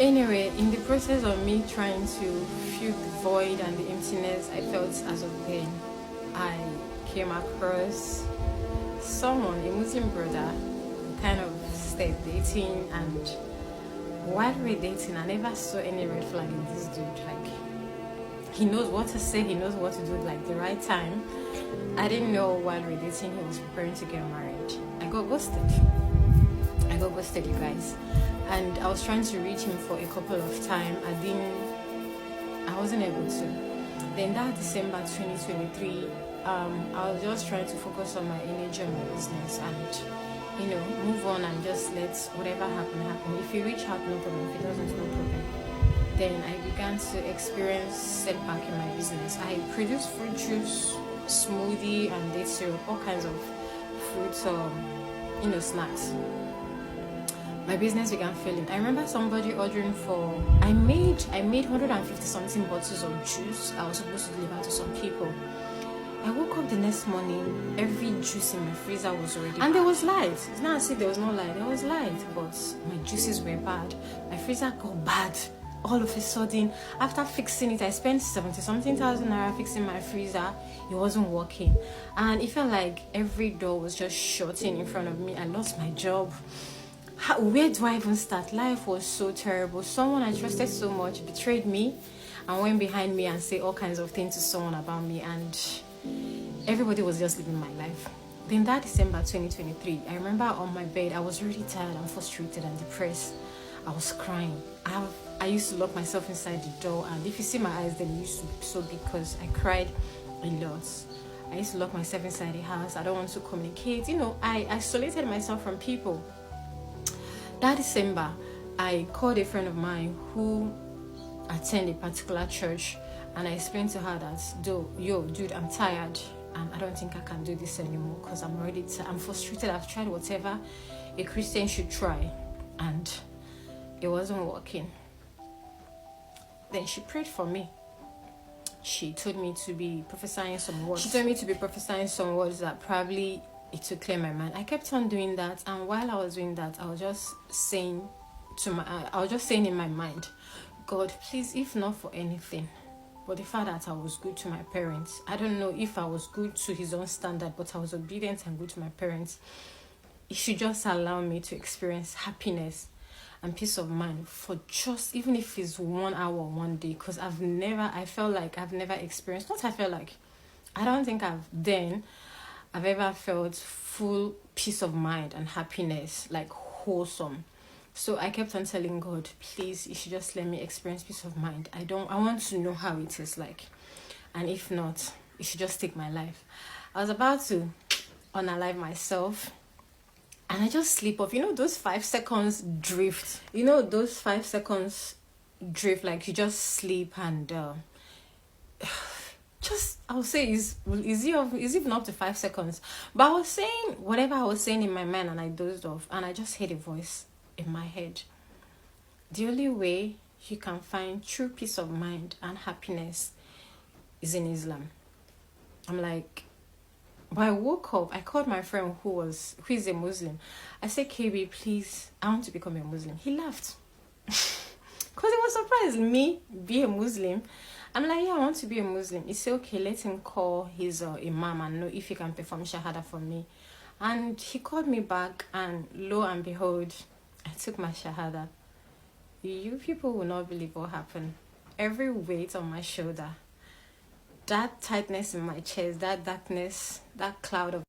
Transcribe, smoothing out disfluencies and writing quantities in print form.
Anyway, in the process of me trying to fill the void and the emptiness I felt as of then, I came across someone, a Muslim brother, kind of started dating, and while we were dating, I never saw any red flag in this dude. Like, he knows what to say, he knows what to do at like the right time. I didn't know while we were dating he was preparing to get married. I got ghosted, you guys. And I was trying to reach him for a couple of times. I wasn't able to. Then that December 2023, I was just trying to focus on my energy and my business and, move on and just let whatever happen. If you reach out, no problem. If it doesn't, no problem. Then I began to experience setback in my business. I produced fruit juice, smoothie, and date syrup, all kinds of fruits, snacks. My business began failing. I remember somebody ordering for, I made 150 something bottles of juice I was supposed to deliver to some people. I woke up the next morning, every juice in my freezer was already and there was light. It's not as if there was no light, there was light, but my juices were bad. My freezer got bad all of a sudden. After fixing it, I spent 70-something thousand naira fixing my freezer. It wasn't working, and it felt like every door was just shutting in front of me. I lost my job. Where do I even start? Life was so terrible. Someone I trusted so much betrayed me and went behind me and said all kinds of things to someone about me, and everybody was just living my life. Then that December 2023, I remember on my bed, I was really tired and frustrated and depressed. I was crying. I used to lock myself inside the door, and if you see my eyes, they used to be so big because I cried a lot. I used to lock myself inside the house. I don't want to communicate. I isolated myself from people. That December, I called a friend of mine who attended a particular church, and I explained to her that, dude, I'm tired and I don't think I can do this anymore because I'm already I'm frustrated. I've tried whatever a Christian should try and it wasn't working. Then she prayed for me. She told me to be prophesying some words. That probably it would clear my mind. I kept on doing that, and while I was doing that, I was just saying in my mind, God, please, if not for anything, but the fact that I was good to my parents. I don't know if I was good to his own standard, but I was obedient and good to my parents. He should just allow me to experience happiness and peace of mind for just, even if it's 1 hour, one day, because I don't think I've ever felt full peace of mind and happiness, like wholesome. So I kept on telling God, please, you should just let me experience peace of mind. I want to know how it is like. And if not, you should just take my life. I was about to unalive myself, and I just sleep off. Those 5 seconds drift. Like you just sleep and I would say is even up to 5 seconds. But I was saying whatever I was saying in my mind, and I dozed off, and I just heard a voice in my head. The only way you can find true peace of mind and happiness is in Islam. I'm like, but I woke up, I called my friend who is a Muslim. I said, KB, please, I want to become a Muslim. He laughed. Because he was surprised me be a Muslim. I'm like, yeah, I want to be a Muslim. He said, okay, let him call his imam and know if he can perform shahada for me. And he called me back, and lo and behold, I took my shahada. You people will not believe what happened. Every weight on my shoulder, that tightness in my chest, that darkness, that cloud of